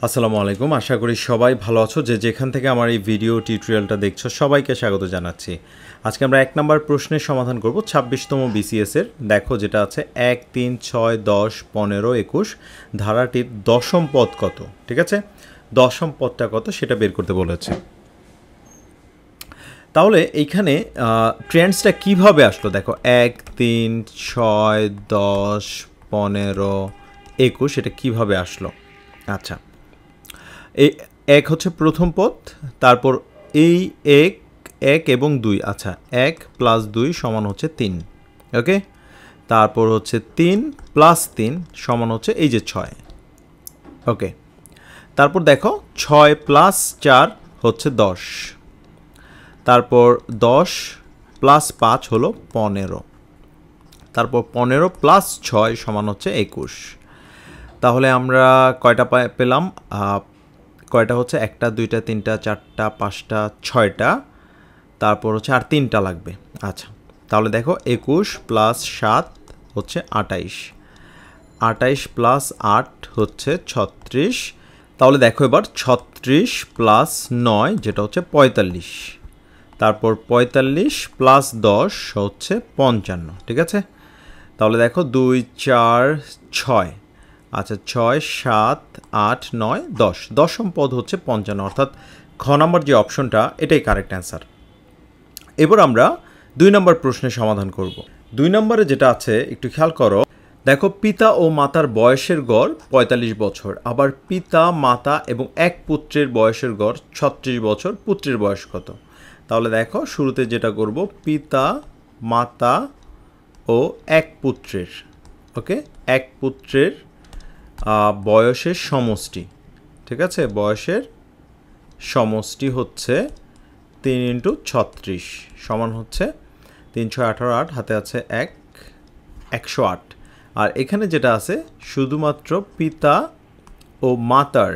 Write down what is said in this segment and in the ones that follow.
আসসালামু আলাইকুম। আশা করি সবাই ভালো আছো। যেখান থেকে আমার এই ভিডিও টিউটোরিয়ালটা দেখছো সবাইকে স্বাগত জানাচ্ছি। আজকে আমরা ১ নম্বর প্রশ্নের সমাধান করব ২৬তম বিসিএস এর। দেখো যেটা আছে ১, ৩, ৬, ১০, ১৫, ২১ ধারাটির দশম পদ কত? ঠিক আছে, দশম পদটা কত সেটা বের করতে বলেছে। তাহলে এইখানে ট্রেন্ডসটা কিভাবে আসলো দেখো ১, ৩, ৬, ১০, ১৫, ২১ এটা কিভাবে আসলো। আচ্ছা, এই ১ হচ্ছে প্রথম পদ, তারপর এই ১ এবং ২। আচ্ছা, ১ প্লাস ২ সমান হচ্ছে ৩। ওকে, তারপর হচ্ছে ৩ প্লাস ৩ সমান হচ্ছে এই যে ৬। ওকে, তারপর দেখো ৬ প্লাস ৪ হচ্ছে ১০, তারপর ১০ প্লাস ৫ হলো ১৫, তারপর ১৫ প্লাস ৬ সমান হচ্ছে ২১। তাহলে আমরা কয়টা পেলাম? কয়টা হচ্ছে? ১টা ২টা ৩টা ৪টা ৫টা ৬টা, তারপর হচ্ছে আর ৩টা লাগবে। আচ্ছা, তাহলে দেখো ২১ প্লাস ৭ হচ্ছে ২৮, ২৮ প্লাস ৮ হচ্ছে ৩৬। তাহলে দেখো এবার ৩৬ প্লাস ৯ যেটা হচ্ছে ৪৫, তারপর ৪৫ প্লাস ১০ হচ্ছে ৫৫। ঠিক আছে, তাহলে দেখো ২ ৪ ৬। আচ্ছা, ৬ ৭ ৮ ৯ ১০, দশম পদ হচ্ছে ৫৫, অর্থাৎ খ নম্বর যে অপশনটা এটাই কারেক্ট অ্যান্সার। এবার আমরা ২ নম্বর প্রশ্নের সমাধান করব। ২ নম্বরে যেটা আছে একটু খেয়াল করো। দেখো পিতা ও মাতার বয়সের গড় ৪৫ বছর, আবার পিতা মাতা এবং এক পুত্রের বয়সের গড় ৩৬ বছর, পুত্রের বয়স কত? তাহলে দেখো শুরুতে যেটা করব, পিতা মাতা ও এক পুত্রের, ওকে, এক পুত্রের বয়সের সমষ্টি। ঠিক আছে, বয়সের সমষ্টি হচ্ছে ৩ ইন্টু ৩৬ সমান হচ্ছে ৩ ৬ ১৮, ৮ হাতে আছে ১, ১০৮। আর এখানে যেটা আছে শুধুমাত্র পিতা ও মাতার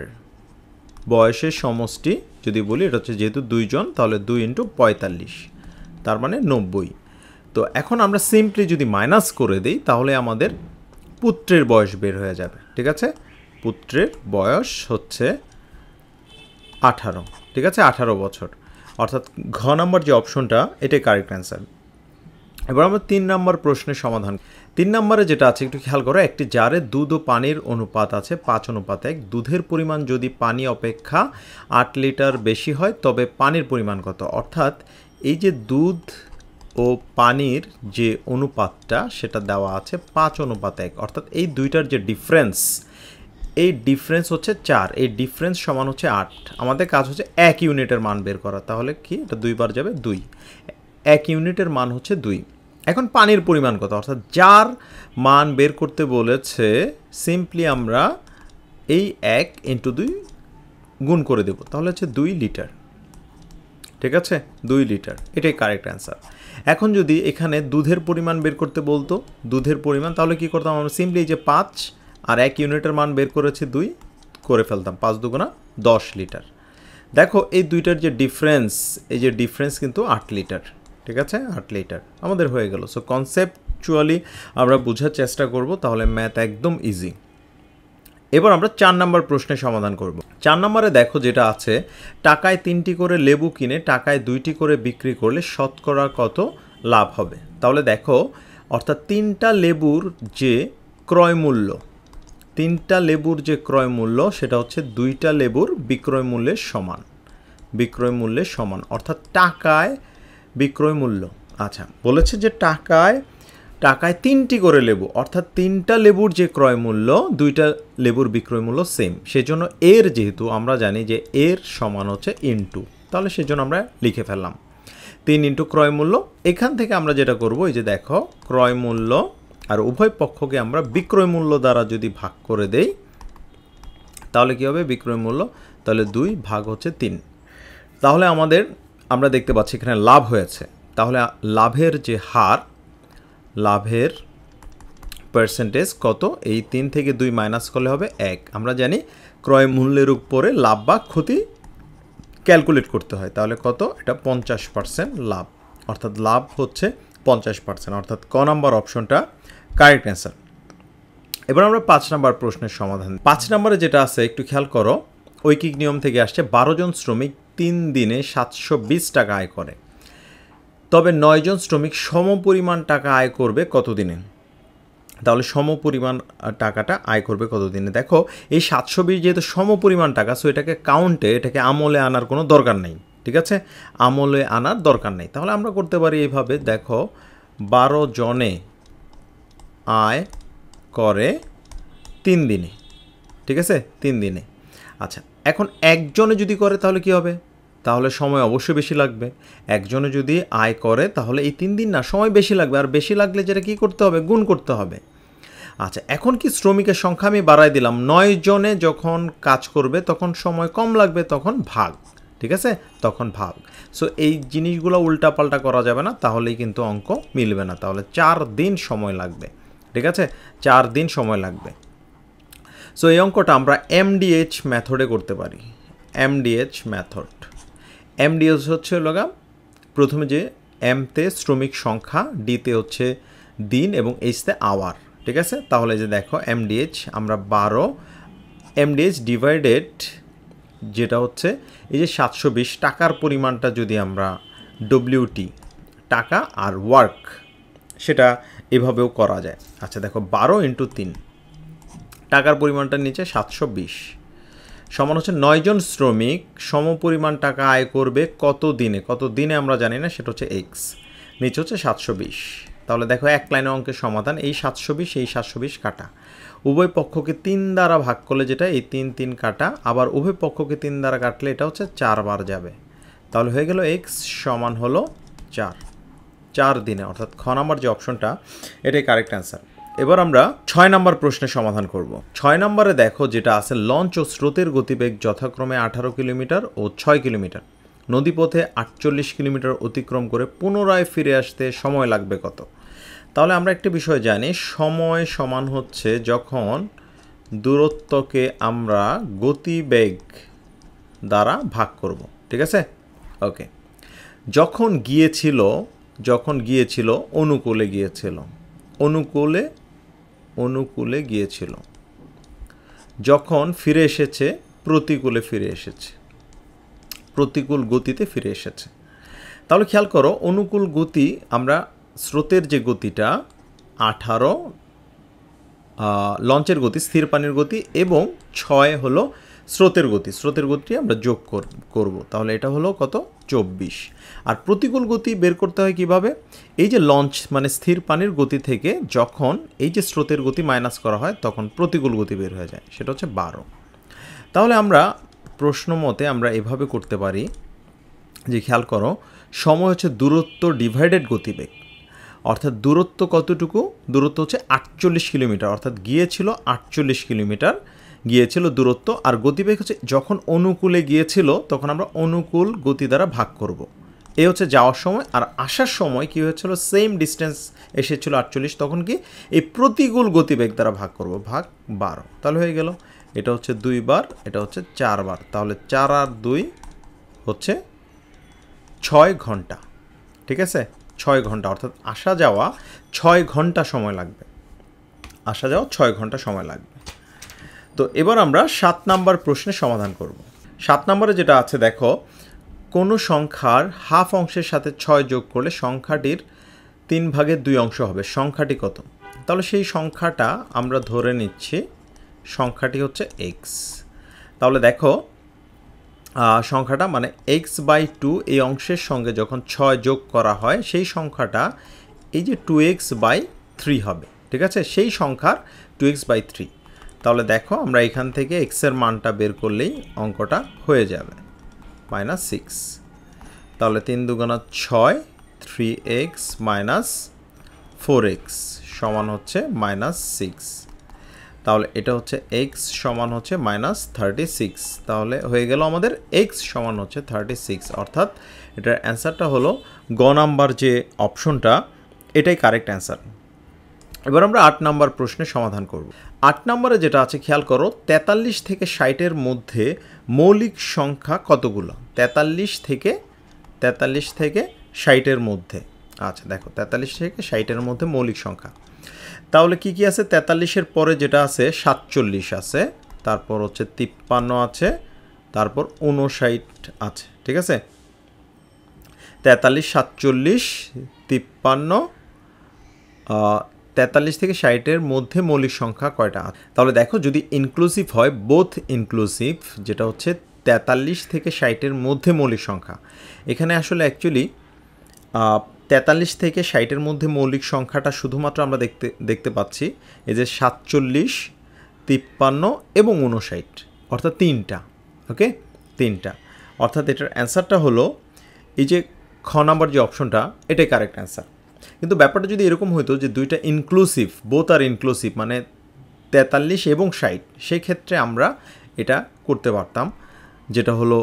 বয়সের সমষ্টি যদি বলি, এটা হচ্ছে যেহেতু দুইজন, তাহলে ২ ইন্টু ৪৫, তার মানে ৯০। তো এখন আমরা সিম্পলি যদি মাইনাস করে দিই তাহলে আমাদের পুত্রের বয়স বের হয়ে যাবে। ঠিক আছে, পুত্রের বয়স হচ্ছে ১৮। ঠিক আছে, ১৮ বছর, অর্থাৎ ঘ নম্বর যে অপশনটা এটাই কারেক্ট অ্যান্সার। এবার আমরা ৩ নম্বর প্রশ্নের সমাধান। ৩ নম্বরে যেটা আছে একটু খেয়াল করো, একটি জারে দুধ ও পানির অনুপাত আছে ৫:১। দুধের পরিমাণ যদি পানি অপেক্ষা ৮ লিটার বেশি হয় তবে পানির পরিমাণ কত? অর্থাৎ এই যে দুধ ও পানির যে অনুপাতটা সেটা দেওয়া আছে ৫:১, অর্থাৎ এই দুইটার যে ডিফারেন্স, এই ডিফারেন্স হচ্ছে ৪, এই ডিফারেন্স সমান হচ্ছে ৮। আমাদের কাজ হচ্ছে ১ ইউনিটের মান বের করা। তাহলে কি, এটা ২ বার যাবে ২, ১ ইউনিটের মান হচ্ছে ২। এখন পানির পরিমাণ কত? অর্থাৎ যার মান বের করতে বলেছে সিম্পলি আমরা এই ১ ইন্টু ২ গুণ করে দেব, তাহলে হচ্ছে ২ লিটার। ঠিক আছে, ২ লিটার, এটাই কারেক্ট অ্যান্সার। এখন যদি এখানে দুধের পরিমাণ বের করতে বলতো, দুধের পরিমাণ, তাহলে কি করতাম আমরা? সিম্পলি এই যে ৫ আর ১ ইউনিটের মান বের করেছি ২, করে ফেলতাম ৫ দুগুণা ১০ লিটার। দেখো এই দুইটার যে ডিফারেন্স, এই যে ডিফারেন্স কিন্তু ৮ লিটার। ঠিক আছে, ৮ লিটার আমাদের হয়ে গেল। সো কনসেপচুয়ালি আমরা বোঝার চেষ্টা করব, তাহলে ম্যাথ একদম ইজি। এবার আমরা ৪ নম্বর প্রশ্নের সমাধান করব। ৪ নম্বরে দেখো যেটা আছে, টাকায় ৩টি করে লেবু কিনে টাকায় ২টি করে বিক্রি করলে শতকরা কত লাভ হবে? তাহলে দেখো, অর্থাৎ ৩টা লেবুর যে ক্রয় মূল্য, ৩টা লেবুর যে ক্রয় মূল্য সেটা হচ্ছে ২টা লেবুর বিক্রয় মূল্যের সমান, বিক্রয় মূল্যের সমান, অর্থাৎ টাকায় বিক্রয় মূল্য। আচ্ছা, বলেছে যে টাকায় ৩টি করে লেবু, অর্থাৎ ৩টা লেবুর যে ক্রয় মূল্য ২টা লেবুর বিক্রয় মূল্য সেম, সেজন্য এর যেহেতু আমরা জানি যে এর সমান হচ্ছে ইনটু, তাহলে সেজন্য আমরা লিখে ফেললাম ৩ ইন্টু ক্রয় মূল্য। এখান থেকে আমরা যেটা করব, এই যে দেখো ক্রয় মূল্য আর উভয় পক্ষকে আমরা বিক্রয় মূল্য দ্বারা যদি ভাগ করে দেই তাহলে কী হবে? বিক্রয় মূল্য, তাহলে ২ ভাগ হচ্ছে ৩। তাহলে আমরা দেখতে পাচ্ছি এখানে লাভ হয়েছে, তাহলে লাভের যে হার, লাভের পার্সেন্টেজ কত? এই ৩ থেকে ২ মাইনাস করলে হবে ১। আমরা জানি ক্রয় মূল্যের উপরে লাভ বা ক্ষতি ক্যালকুলেট করতে হয়, তাহলে কত? এটা ৫০% লাভ, অর্থাৎ লাভ হচ্ছে ৫০%, অর্থাৎ ক নাম্বার অপশনটা কারেক্ট অ্যান্সার। এবার আমরা ৫ নম্বর প্রশ্নের সমাধান। ৫ নম্বরে যেটা আছে একটু খেয়াল করো, ঐকিক নিয়ম থেকে আসছে 12 জন শ্রমিক 3 দিনে 720 টাকা আয় করে, তবে 9 জন শ্রমিক সমপরিমাণ টাকা আয় করবে কত দিনে? তাহলে সমপরিমাণ টাকাটা আয় করবে কত দিনে? দেখো এই 720 যেহেতু সমপরিমাণ টাকা, সো এটাকে কাউন্টে, এটাকে আমলে আনার কোনো দরকার নেই, ঠিক আছে? আমলে আনার দরকার নেই। তাহলে আমরা করতে পারি এইভাবে, দেখো 12 জনে আয় করে 3 দিনে, ঠিক আছে? 3 দিনে। আচ্ছা, এখন একজনে যদি করে তাহলে কি হবে? তাহলে সময় অবশ্যই বেশি লাগবে। একজনে যদি আয় করে তাহলে এই 3 দিন না, সময় বেশি লাগবে, আর বেশি লাগলে যেটা কী করতে হবে? গুণ করতে হবে। আচ্ছা, এখন কি শ্রমিকের সংখ্যা আমি বাড়াই দিলাম, 9 জনে যখন কাজ করবে তখন সময় কম লাগবে, তখন ভাগ, ঠিক আছে? তখন ভাগ। সো এই জিনিসগুলো উল্টাপাল্টা করা যাবে না, তাহলেই কিন্তু অঙ্ক মিলবে না। তাহলে 4 দিন সময় লাগবে, ঠিক আছে? 4 দিন সময় লাগবে। সো এই অঙ্কটা আমরা এমডিএইচ মেথডে করতে পারি। এমডিএইচ মেথড, এমডিএইচ হচ্ছে লগা প্রথমে যে এমতে শ্রমিক সংখ্যা, ডিতে হচ্ছে দিন এবং এইচতে আওয়ার, ঠিক আছে? তাহলে যে দেখো এমডিএইচ আমরা 12 এমডিএইচ ডিভাইডেড যেটা হচ্ছে এই যে 720 টাকার পরিমাণটা যদি আমরা ডব্লিউটি টাকা আর ওয়ার্ক সেটা এভাবেও করা যায়। আচ্ছা দেখো 12 × 3 টাকার পরিমাণটার নিচে 720 সমান হচ্ছে 9 জন শ্রমিক সমপরিমাণ টাকা আয় করবে কত দিনে? কত দিনে আমরা জানি না, সেটা হচ্ছে এক্স, নিচে হচ্ছে 720। তাহলে দেখো এক লাইনে অঙ্কের সমাধান, এই 720 এই 720 কাটা, উভয় পক্ষকে 3 দ্বারা ভাগ করলে যেটা এই 3 3 কাটা, আবার উভয় পক্ষকে 3 দ্বারা কাটলে এটা হচ্ছে 4 বার যাবে। তাহলে হয়ে গেল এক্স সমান হলো 4 দিনে, অর্থাৎ খ নাম্বার যে অপশনটা এটাই কারেক্ট অ্যান্সার। এবার আমরা 6 নম্বর প্রশ্নের সমাধান করব। 6 নম্বরে দেখো যেটা আছে, লঞ্চ ও স্রোতের গতিবেগ যথাক্রমে 18 কিলোমিটার ও 6 কিলোমিটার, নদীপথে 48 কিলোমিটার অতিক্রম করে পুনরায় ফিরে আসতে সময় লাগবে কত? তাহলে আমরা একটা বিষয় জানি, সময় সমান হচ্ছে যখন দূরত্বকে আমরা গতিবেগ দ্বারা ভাগ করব, ঠিক আছে? ওকে, যখন গিয়েছিল অনুকূলে গিয়েছিল, অনুকূলে গিয়েছিল, যখন ফিরে এসেছে প্রতিকূলে ফিরে এসেছে, প্রতিকূল গতিতে ফিরে এসেছে। তাহলে খেয়াল করো, অনুকূল গতি আমরা স্রোতের যে গতিটা 18, লঞ্চের গতি স্থির পানির গতি, এবং 6 হলো স্রোতের গতি, স্রোতের গতি আমরা যোগ করব, তাহলে এটা হলো কত? 24। আর প্রতিকূল গতি বের করতে হয় কিভাবে? এই যে লঞ্চ মানে স্থির পানির গতি থেকে যখন এই যে স্রোতের গতি মাইনাস করা হয় তখন প্রতিকূল গতি বের হয়ে যায়, সেটা হচ্ছে 12। তাহলে আমরা প্রশ্ন মতে আমরা এভাবে করতে পারি যে, খেয়াল করো, সময় হচ্ছে দূরত্ব ডিভাইডেড গতিবেগ, অর্থাৎ দূরত্ব কতটুকু? দূরত্ব হচ্ছে 48 কিলোমিটার, অর্থাৎ গিয়েছিল 48 কিলোমিটার গিয়েছিল দূরত্ব, আর গতিবেগ হচ্ছে যখন অনুকূলে গিয়েছিল তখন আমরা অনুকূল গতি দ্বারা ভাগ করব। এই হচ্ছে যাওয়ার সময়, আর আসার সময় কি হয়েছিল? সেম ডিস্টেন্স এসেছিল 48, তখন কি এই প্রতিকূল গতিবেগ দ্বারা ভাগ করব, ভাগ 12। তাহলে হয়ে গেল, এটা হচ্ছে 2 বার, এটা হচ্ছে 4 বার, তাহলে 4 আর 2 হচ্ছে 6 ঘন্টা, ঠিক আছে? 6 ঘন্টা, অর্থাৎ আসা যাওয়া 6 ঘন্টা সময় লাগবে, আসা যাওয়া 6 ঘন্টা সময় লাগবে। তো এবার আমরা 7 নাম্বার প্রশ্নের সমাধান করব। 7 নম্বরে যেটা আছে দেখো, কোনো সংখ্যার হাফ অংশের সাথে 6 যোগ করলে সংখ্যাটির 3/2 অংশ হবে, সংখ্যাটি কত? তাহলে সেই সংখ্যাটা আমরা ধরে নিচ্ছি সংখ্যাটি হচ্ছে এক্স। তাহলে দেখো সংখ্যাটা মানে x/2 এই অংশের সঙ্গে যখন 6 যোগ করা হয় সেই সংখ্যাটা এই যে 2x/3 হবে, ঠিক আছে? সেই সংখ্যার 2x/3। তাহলে দেখো আমরা এখান থেকে x এর মানটা বের করলেই অঙ্কটা হয়ে যাবে -6। তাহলে 3 দুগুণা 6, 3x - 4x সমান হচ্ছে -6। তাহলে এটা হচ্ছে x সমান হচ্ছে -36। তাহলে হয়ে গেল আমাদের x সমান হচ্ছে 36, অর্থাৎ এটার অ্যান্সারটা হলো গ নাম্বার যে অপশনটা, এটাই কারেক্ট অ্যান্সার। এবার আমরা 8 নাম্বার প্রশ্নের সমাধান করব। 8 নম্বরে যেটা আছে খেয়াল করো, 43 থেকে 60-এর মধ্যে মৌলিক সংখ্যা কতগুলো? 43 থেকে 60-এর মধ্যে। আচ্ছা দেখো 43 থেকে 60-এর মধ্যে মৌলিক সংখ্যা, তাহলে কি কি আছে? 43-এর পরে যেটা আছে 47 আছে, তারপর হচ্ছে 53 আছে, তারপর 59 আছে, ঠিক আছে। 43, 47, 53, 43 থেকে 60-এর মধ্যে মৌলিক সংখ্যা কয়টা? তাহলে দেখো যদি ইনক্লুসিভ হয়, বোথ ইনক্লুসিভ, যেটা হচ্ছে 43 থেকে 60-এর মধ্যে মৌলিক সংখ্যা, এখানে আসলে অ্যাকচুয়ালি 43 থেকে 60-এর মধ্যে মৌলিক সংখ্যাটা শুধুমাত্র আমরা দেখতে পাচ্ছি এই যে 47, 53 এবং 59, অর্থাৎ 3টা। ওকে, 3টা, অর্থাৎ এটার অ্যান্সারটা হলো এই যে খ নাম্বার যে অপশনটা, এটাই কারেক্ট অ্যান্সার। কিন্তু ব্যাপারটা যদি এরকম হতো যে দুইটা ইনক্লুসিভ, বোথ আর ইনক্লুসিভ, মানে 43 এবং 60, সেই ক্ষেত্রে আমরা এটা করতে পারতাম, যেটা হলো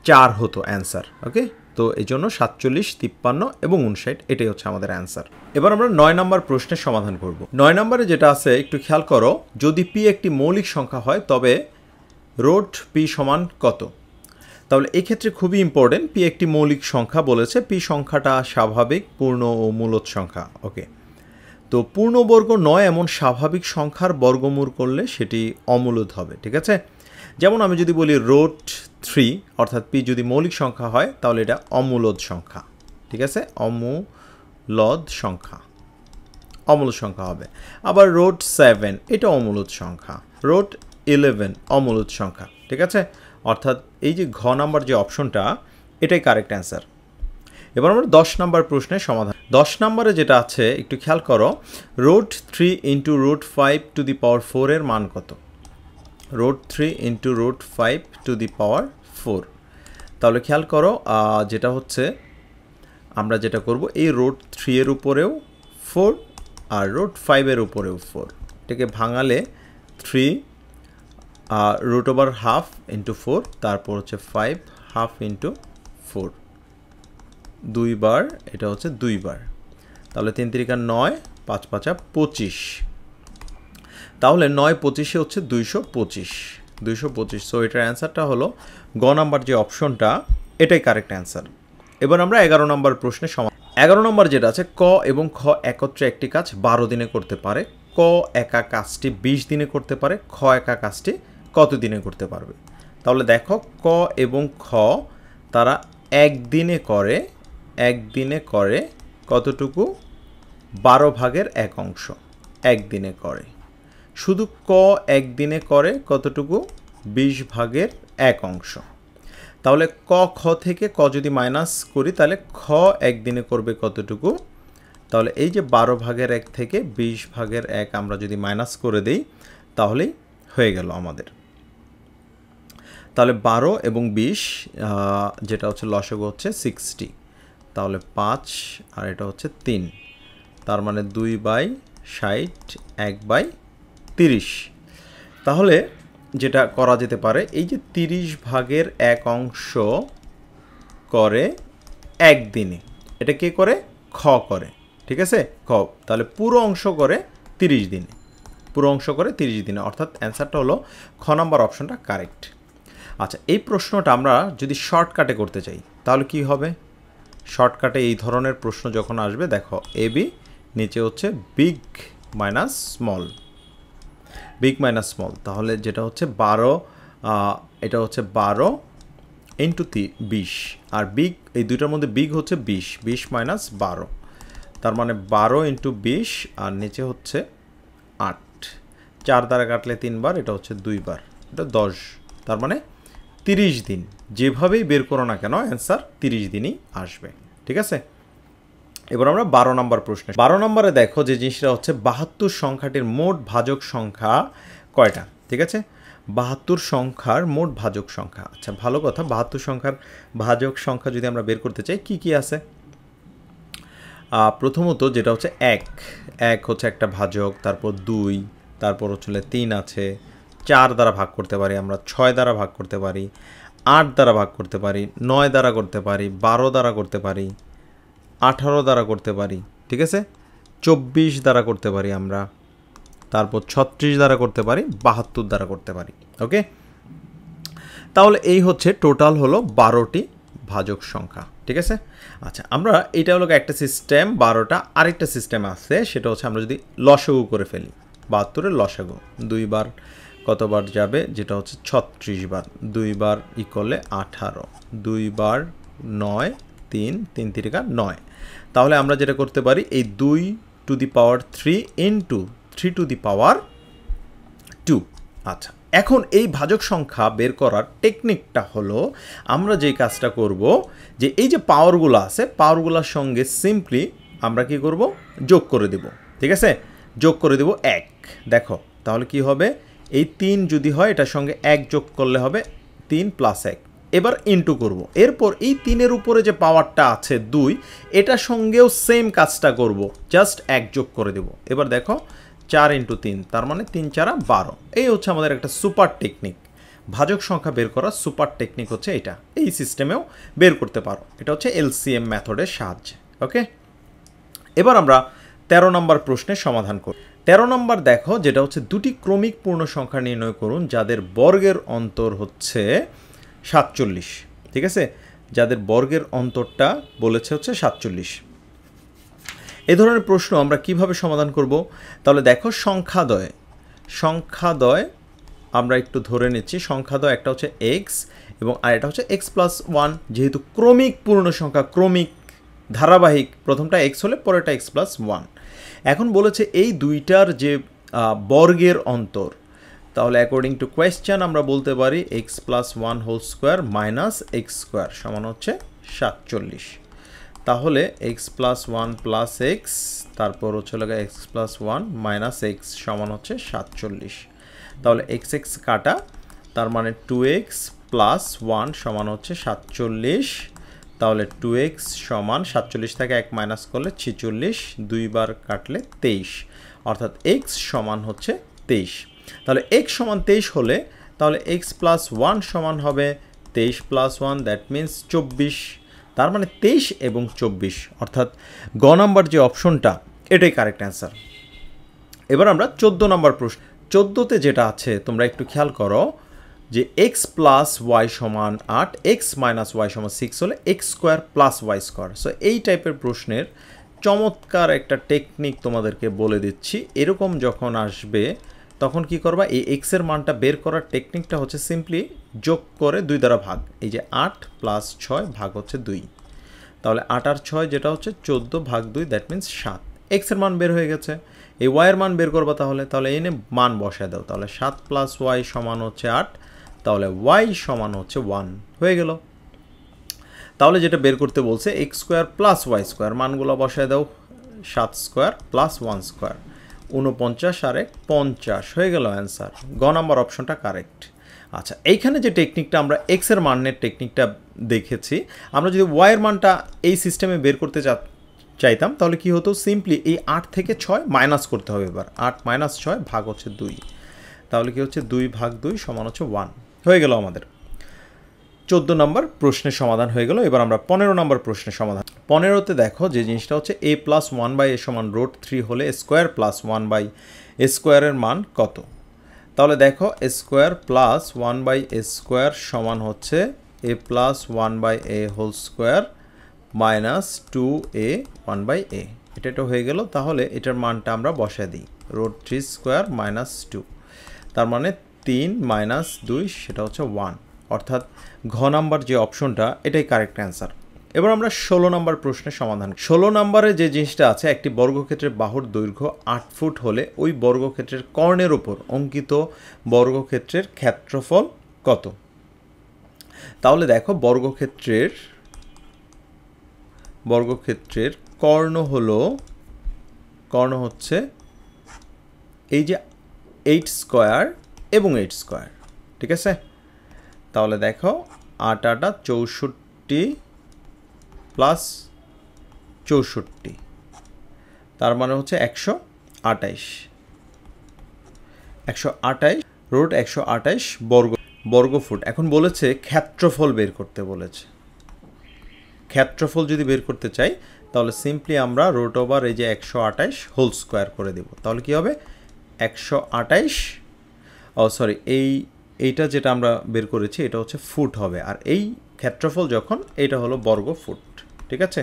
4 হতো অ্যান্সার। ওকে, তো এই জন্য 47, 53 এবং 59 এটাই হচ্ছে আমাদের অ্যান্সার। এবার আমরা 9 নম্বর প্রশ্নের সমাধান করব। 9 নম্বরে যেটা আছে একটু খেয়াল করো, যদি পি একটি মৌলিক সংখ্যা হয় তবে রুট পি সমান কত? তাহলে এক্ষেত্রে খুবই ইম্পর্টেন্ট, পি একটি মৌলিক সংখ্যা বলেছে, পি সংখ্যাটা স্বাভাবিক, পূর্ণ ও মূলদ সংখ্যা। ওকে, তো পূর্ণবর্গ নয় এমন স্বাভাবিক সংখ্যার বর্গমূল করলে সেটি অমূলদ হবে, ঠিক আছে। যেমন আমি যদি বলি রুট 3, অর্থাৎ পি যদি মৌলিক সংখ্যা হয় তাহলে এটা অমূলদ সংখ্যা, ঠিক আছে, অমূলদ সংখ্যা, অমূলদ সংখ্যা হবে। আবার রুট 7 এটা অমূলদ সংখ্যা, রুট 11 অমূলদ সংখ্যা, ঠিক আছে। অর্থাৎ এই যে ঘ নাম্বার যে অপশনটা, এটাই কারেক্ট অ্যান্সার। এবার আমরা 10 নম্বর প্রশ্নের সমাধান। 10 নম্বরে যেটা আছে একটু খেয়াল করো, root 3 into root 5 to the power 4 এর মান কত? Root 3 into root 5 to the power 4। তাহলে খেয়াল করো, যেটা হচ্ছে আমরা যেটা করব, এই রুট 3 এর উপরেও 4 আর রুট 5 এর উপরেও 4, এটাকে ভাঙালে 3 রুট ওভার হাফ ইন্টু 4, তারপর হচ্ছে 5 হাফ ইন্টু 4, 2 বার, এটা হচ্ছে 2 বার। তাহলে 3 3 9, 5 5 25। তাহলে 9 25 হচ্ছে 225, 225। সো এটার অ্যান্সারটা হলো গ নাম্বার যে অপশনটা, এটাই কারেক্ট অ্যান্সার। এবার আমরা 11 নম্বর প্রশ্নের সমাধান। 11 নম্বর যেটা আছে, ক এবং খ একত্রে একটি কাজ 12 দিনে করতে পারে, ক একা কাজটি 20 দিনে করতে পারে, খ একা কাজটি কত দিনে করতে পারবে? তাহলে দেখো, ক এবং খ তারা একদিনে করে কতটুকু? 12 ভাগের 1 অংশ একদিনে করে। শুধু ক একদিনে করে কতটুকু? 20 ভাগের 1 অংশ। তাহলে ক খ থেকে ক যদি মাইনাস করি তাহলে খ একদিনে করবে কতটুকু? তাহলে এই যে 12 ভাগের 1 থেকে 20 ভাগের 1 আমরা যদি মাইনাস করে দেই তাহলেই হয়ে গেল আমাদের। তাহলে 12 এবং 20, যেটা হচ্ছে লসাগু হচ্ছে 60, তাহলে 5 আর এটা হচ্ছে 3, তার মানে 2/60, 1/30। তাহলে যেটা করা যেতে পারে, এই যে 30 ভাগের 1 অংশ করে একদিনে, এটা কে করে? খ করে, ঠিক আছে, খ। তাহলে পুরো অংশ করে 30 দিনে, পুরো অংশ করে 30 দিনে, অর্থাৎ অ্যান্সারটা হলো খ নাম্বার অপশনটা কারেক্ট। আচ্ছা, এই প্রশ্নটা আমরা যদি শর্টকাটে করতে চাই তাহলে কি হবে? শর্টকাটে এই ধরনের প্রশ্ন যখন আসবে, দেখো এবি, নিচে হচ্ছে big minus small, big minus small, তাহলে যেটা হচ্ছে 12, এটা হচ্ছে 12 ইন্টু 20, আর বিগ, এই দুইটার মধ্যে বিগ হচ্ছে 20, 20 মাইনাস 12, তার মানে 12 ইন্টু 20, আর নিচে হচ্ছে 8, 4 দ্বারা কাটলে 3 বার, এটা হচ্ছে 2 বার, এটা 10, তার মানে 30 দিন। যেভাবেই বের করো না কেন অ্যান্সার 30 দিনই আসবে, ঠিক আছে। এবার আমরা 12 নম্বর প্রশ্ন। 12 নম্বরে দেখো যে জিনিসটা হচ্ছে 72 সংখ্যাটির মোট ভাজক সংখ্যা কয়টা? ঠিক আছে, 72 সংখ্যার মোট ভাজক সংখ্যা। আচ্ছা, ভালো কথা, 72 সংখ্যার ভাজক সংখ্যা যদি আমরা বের করতে চাই, কি কি আছে? প্রথমত যেটা হচ্ছে 1 হচ্ছে একটা ভাজক, তারপর 2, তারপর হচ্ছে 3 আছে, 4 দ্বারা ভাগ করতে পারি আমরা, 6 দ্বারা ভাগ করতে পারি, 8 দ্বারা ভাগ করতে পারি, 9 দ্বারা করতে পারি, 12 দ্বারা করতে পারি, 18 দ্বারা করতে পারি, ঠিক আছে, 24 দ্বারা করতে পারি আমরা, তারপর 36 দ্বারা করতে পারি, 72 দ্বারা করতে পারি। ওকে, তাহলে এই হচ্ছে টোটাল হলো 12টি ভাজক সংখ্যা, ঠিক আছে। আচ্ছা, আমরা এটা হলো একটা সিস্টেম, 12টা। আরেকটা সিস্টেম আছে, সেটা হচ্ছে আমরা যদি লসাগু করে ফেলি, 72-এর লসাগু 2 বার কতবার যাবে, যেটা হচ্ছে 36 বার, 2 বার ইকলে 18, 2 বার 9, 3, 3 তিরিকা 9। তাহলে আমরা যেটা করতে পারি, এই 2 to the power 3 into 3 to the power 2। আচ্ছা, এখন এই ভাজক সংখ্যা বের করার টেকনিকটা হলো, আমরা যেই কাজটা করব, যে এই যে পাওয়ারগুলো আছে, পাওয়ারগুলোর সঙ্গে সিম্পলি আমরা কি করব, যোগ করে দেব। ঠিক আছে, যোগ করে দেব 1। দেখো তাহলে কি হবে, এই 3 যদি হয় এটার সঙ্গে 1 যোগ করলে হবে 3 প্লাস 1। এবার ইন্টু করব, এরপর এই 3-এর উপরে যে পাওয়ারটা আছে 2, এটার সঙ্গেও সেম কাজটা করব, জাস্ট 1 যোগ করে দেব। এবার দেখো 4 ইন্টু 3, তার মানে 3 4 12। এই হচ্ছে আমাদের একটা সুপার টেকনিক, ভাজক সংখ্যা বের করার সুপার টেকনিক হচ্ছে এটা। এই সিস্টেমেও বের করতে পারো, এটা হচ্ছে এলসিএম মেথডের সাহায্যে। ওকে, এবার আমরা 13 নম্বর প্রশ্নের সমাধান করি। 13 নম্বর দেখো, যেটা হচ্ছে দুটি ক্রমিক পূর্ণ সংখ্যা নির্ণয় করুন যাদের বর্গের অন্তর হচ্ছে 47। ঠিক আছে, যাদের বর্গের অন্তরটা বলেছে হচ্ছে 47। এই ধরনের প্রশ্ন আমরা কিভাবে সমাধান করব? তাহলে দেখো, সংখ্যাদ্বয় আমরা একটু ধরে নিচ্ছি। সংখ্যাদ্বয় একটা হচ্ছে এক্স এবং আরেকটা হচ্ছে এক্স প্লাস 1। যেহেতু ক্রমিক পূর্ণ সংখ্যা, ক্রমিক ধারাবাহিক, প্রথমটা এক্স হলে পরেরটা এক্স প্লাস 1। এখন বলেছে এই দুইটার যে বর্গের অন্তর, তাহলে অ্যাকর্ডিং টু কোয়েশ্চেন আমরা বলতে পারি x plus 1 whole square minus x square সমান হচ্ছে 47। তাহলে এক্স প্লাস 1 প্লাস এক্স, তারপর হচ্ছে এক্স প্লাস 1 মাইনাস এক্স সমান হচ্ছে 47। তাহলে এক্স এক্স কাটা, তার মানে 2x প্লাস 1 সমান হচ্ছে 47। তাহলে 2x সমান 47 থেকে 1 মাইনাস করলে 46, 2 বার কাটলে 23, অর্থাৎ x সমান হচ্ছে 23। তাহলে x সমান 23 হলে তাহলে x প্লাস 1 সমান হবে 23 প্লাস 1, দ্যাট মিন্স 24। তার মানে 23 এবং 24, অর্থাৎ গ নাম্বার যে অপশনটা, এটাই কারেক্ট অ্যান্সার। এবার আমরা 14 নম্বর প্রশ্ন। 14তে যেটা আছে তোমরা একটু খেয়াল করো, যে এক্স প্লাস ওয়াই সমান 8, এক্স মাইনাস ওয়াই সমান 6 হলে x square plus y square. So এই টাইপের প্রশ্নের চমৎকার একটা টেকনিক তোমাদেরকে বলে দিচ্ছি। এরকম যখন আসবে তখন কি করবা, এই এক্সের মানটা বের করার টেকনিকটা হচ্ছে সিম্পলি যোগ করে 2 দ্বারা ভাগ। এই যে 8 প্লাস 6 ভাগ হচ্ছে 2, তাহলে 8 আর 6 যেটা হচ্ছে 14 ভাগ 2, দ্যাট মিন্স 7। এক্সের মান বের হয়ে গেছে, এই ওয়াইয়ের মান বের করবা, তাহলে এনে মান বসায় দাও। তাহলে 7 প্লাস ওয়াই সমান হচ্ছে 8, তাহলে ওয়াই সমান হচ্ছে 1 হয়ে গেল। তাহলে যেটা বের করতে বলছে x square plus y square, মানগুলো বসায় দাও। 7 স্কোয়ার প্লাস 1 স্কোয়ার 49 আর 1 50 হয়ে গেল অ্যান্সার। গ নাম্বার অপশনটা কারেক্ট। আচ্ছা, এইখানে যে টেকনিকটা আমরা এক্সের মানের টেকনিকটা দেখেছি, আমরা যদি ওয়াইয়ের মানটা এই সিস্টেমে বের করতে চাইতাম তাহলে কি হতো, সিম্পলি এই 8 থেকে 6 মাইনাস করতে হবে। এবার 8 মাইনাস 6 ভাগ হচ্ছে 2, তাহলে কি হচ্ছে 2 ভাগ 2 সমান হচ্ছে 1 হয়ে গেল। আমাদের 14 নম্বর প্রশ্নের সমাধান হয়ে গেল। এবার আমরা 15 নম্বর প্রশ্নের সমাধান। 15তে দেখো যে জিনিসটা হচ্ছে a প্লাস 1 বাই a সমান রুট 3 হলে a square plus 1 by a স্কোয়ারের মান কত? তাহলে দেখো a square plus 1 by a square সমান হচ্ছে a plus 1 by a whole square minus 2a 1 by a। এটা হয়ে গেল। তাহলে এটার মানটা আমরা বসায় দিই, রুট 3 স্কোয়ার মাইনাস 2, তার মানে 3 মাইনাস 2 সেটা হচ্ছে 1, অর্থাৎ ঘ নাম্বার যে অপশনটা এটাই কারেক্ট অ্যান্সার। এবার আমরা 16 নম্বর প্রশ্নের সমাধান। 16 নম্বরে যে জিনিসটা আছে, একটি বর্গক্ষেত্রের বাহুর দৈর্ঘ্য 8 ফুট হলে ওই বর্গক্ষেত্রের কর্ণের উপর অঙ্কিত বর্গক্ষেত্রের ক্ষেত্রফল কত? তাহলে দেখো, বর্গক্ষেত্রের কর্ণ হচ্ছে এই যে 8 স্কোয়ার এবং 8 স্কোয়ার। ঠিক আছে, তাহলে দেখো 8 8 64 প্লাস 64, তার মানে হচ্ছে 128 রুট 128 বর্গফুট। এখন বলেছে ক্ষেত্রফল বের করতে বলেছে। ক্ষেত্রফল যদি বের করতে চাই তাহলে সিম্পলি আমরা রুট ওভার এই যে 128 হোল স্কোয়ার করে দেব। তাহলে কি হবে, 128, এইটা যেটা আমরা বের করেছি এটা হচ্ছে ফুট হবে, আর এই ক্ষেত্রফল যখন এটা হলো বর্গ ফুট। ঠিক আছে,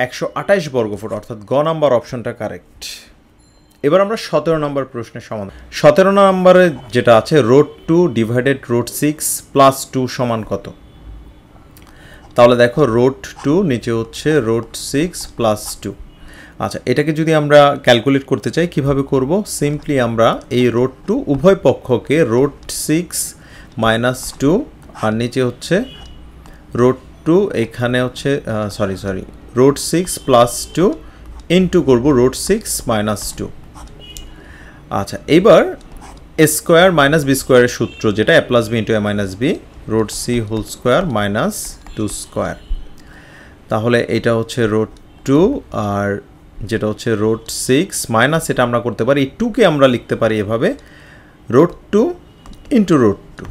128 বর্গফুট, অর্থাৎ গ নাম্বার অপশনটা কারেক্ট। এবার আমরা 17 নম্বর প্রশ্নের সমাধান। 17 নম্বরে যেটা আছে √2 ডিভাইডেড √6 প্লাস 2 সমান কত? তাহলে দেখো √2 নিচে হচ্ছে √6 প্লাস 2। আচ্ছা, এটাকে যদি আমরা ক্যালকুলেট করতে চাই কিভাবে করব? সিম্পলি আমরা এই √2 উভয় পক্ষকে √6 মাইনাস 2 আর নিচে হচ্ছে √2 এখানে হচ্ছে √6 প্লাস 2 ইন্টু করবো √6 মাইনাস 2। আচ্ছা, এবার এ স্কোয়ার মাইনাস বি স্কোয়ারের সূত্র যেটা A plus B into A minus B √c whole square minus 2 square. তাহলে এটা হচ্ছে √2 আর যেটা হচ্ছে √6 মাইনাস এটা আমরা করতে পারি, এই 2কে আমরা লিখতে পারি এভাবে √2 ইন্টু √2।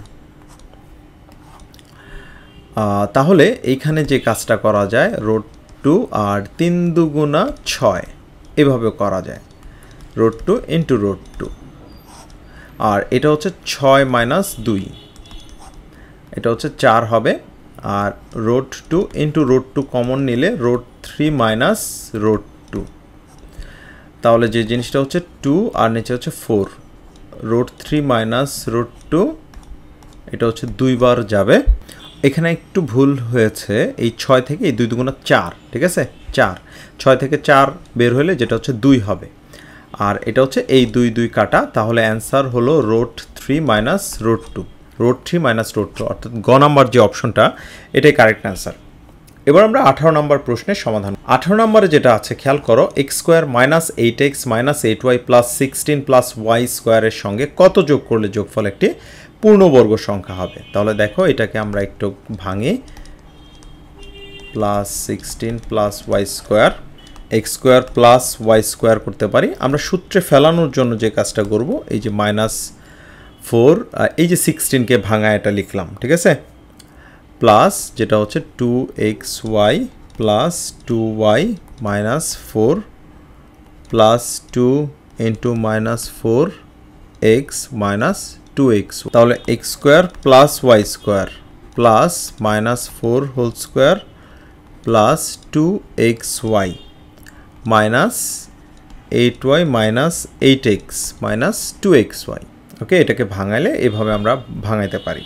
তাহলে এইখানে যে কাজটা করা যায় √2 আর 3 দুগুণা 6 এভাবে করা যায় √2 ইন্টু √2। আর এটা হচ্ছে 6 মাইনাস 2 এটা হচ্ছে 4 হবে। আর √2 ইন্টু √2 কমন নিলে √3 মাইনাস √2। তাহলে যে জিনিসটা হচ্ছে 2 আর নিচে হচ্ছে 4 √3 মাইনাস √2 এটা হচ্ছে 2 বার যাবে। এখানে একটু ভুল হয়েছে, এই 6 থেকে এই 2 দুগুণা 4, ঠিক আছে 4, 6 থেকে 4 বের হলে যেটা হচ্ছে 2 হবে। আর এটা হচ্ছে এই 2 2 কাটা, তাহলে অ্যান্সার হলো √3 মাইনাস √2, √3 মাইনাস √2 অর্থাৎ গ নাম্বার যে অপশনটা এটাই কারেক্ট অ্যান্সার। এবার আমরা 18 নম্বর প্রশ্নের সমাধান। 18 নম্বরে যেটা আছে খেয়াল করো x² minus 8x minus 8y plus 16 plus y স্কোয়ারের সঙ্গে কত যোগ করলে যোগফল একটি পূর্ণবর্গ সংখ্যা হবে? তাহলে দেখো এটাকে আমরা একটু ভাঙি, plus 16 plus y square, x² plus y square করতে পারি। আমরা সূত্রে ফেলানোর জন্য যে কাজটা করব এই যে -4 এই যে 16কে ভাঙা এটা লিখলাম, ঠিক আছে, প্লাস যেটা হচ্ছে 2xy plus 2y minus 4 plus 2 into -4x minus 2x। তাহলে x² plus y square plus -4 whole square plus 2xy minus 8y minus 8x minus 2xy। Okay, এটাকে ভাঙাইলে এভাবে আমরা ভাঙাইতে পারি।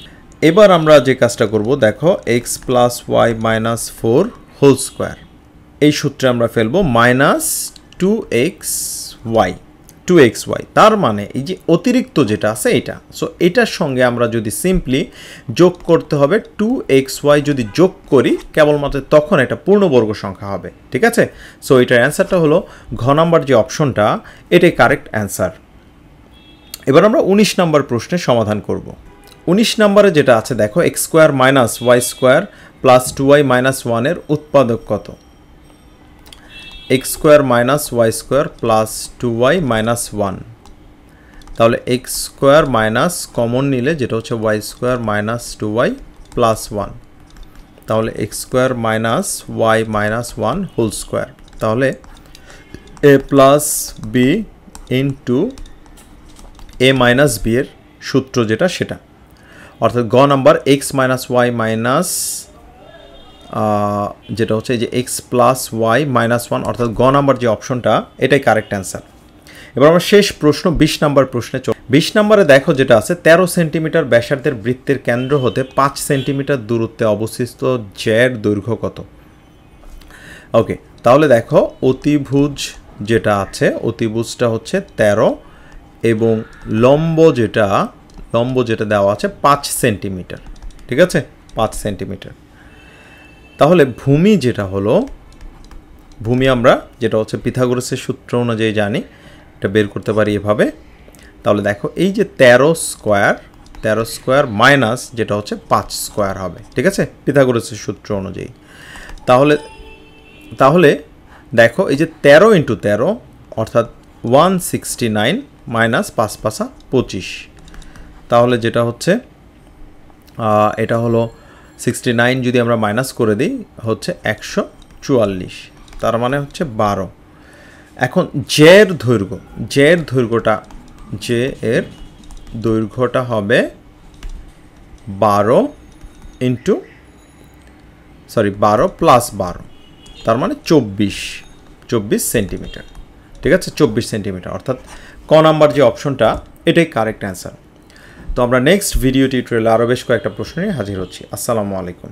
এবার আমরা যে কাজটা করব দেখো x plus y minus 4 whole square এই সূত্রে আমরা ফেলবো মাইনাস 2xy, তার মানে এই যে অতিরিক্ত যেটা আছে এটা, সো এটার সঙ্গে আমরা যদি সিম্পলি যোগ করতে হবে 2xy যদি যোগ করি কেবলমাত্র তখন এটা পূর্ণবর্গ সংখ্যা হবে, ঠিক আছে। সো এটার অ্যান্সারটা হলো ঘ নাম্বার যে অপশনটা এটাই কারেক্ট অ্যান্সার। এবার আমরা 19 নম্বর প্রশ্নের সমাধান করব। 19 নম্বরে যেটা আছে দেখো x² minus y square plus 2y minus 1 এর উৎপাদক কত? x² minus y square plus 2y minus 1, তাহলে x² মাইনাস কমন নিলে যেটা হচ্ছে y square minus 2y plus 1, তাহলে x² minus y minus 1 whole square. তাহলে a plus B into a minus b এর সূত্র যেটা সেটা, অর্থাৎ গ number x minus y minus যেটা হচ্ছে এই যে x প্লাস ওয়াই মাইনাস 1 অর্থাৎ গ নাম্বার যে অপশনটা এটাই কারেক্ট অ্যান্সার। এবার আমরা শেষ প্রশ্ন 20 নম্বর প্রশ্নে 20 নম্বরে দেখো যেটা আছে 13 সেন্টিমিটার ব্যাসার্ধের বৃত্তের কেন্দ্র হতে 5 সেন্টিমিটার দূরত্বে অবস্থিত জ্যার দৈর্ঘ্য কত? ওকে, তাহলে দেখো অতিভুজ যেটা আছে অতিভুজটা হচ্ছে 13 এবং লম্ব যেটা দেওয়া আছে 5 সেন্টিমিটার, ঠিক আছে 5 সেন্টিমিটার। তাহলে ভূমি যেটা হলো ভূমি আমরা যেটা হচ্ছে পিথাগোরাসের সূত্র অনুযায়ী জানি, এটা বের করতে পারি এভাবে। তাহলে দেখো এই যে 13 স্কোয়ার মাইনাস যেটা হচ্ছে 5 স্কোয়ার হবে, ঠিক আছে পিথাগোরাসের সূত্র অনুযায়ী। তাহলে দেখো এই যে 13 ইন্টু 13 অর্থাৎ 169 মাইনাস 5 5 25, তাহলে যেটা হচ্ছে এটা হলো 69 যদি আমরা মাইনাস করে দিই হচ্ছে 144, তার মানে হচ্ছে 12। এখন জে এর দৈর্ঘ্যটা হবে 12 প্লাস 12, তার মানে 24 সেন্টিমিটার, ঠিক আছে, 24 সেন্টিমিটার, অর্থাৎ ক নাম্বার যে অপশনটা এটাই কারেক্ট অ্যান্সার। তো আমরা নেক্সট ভিডিও টিউটোরিয়ালে আরও বেশ কয়েকটা প্রশ্ন নিয়ে হাজির হচ্ছি। আসসালামু আলাইকুম।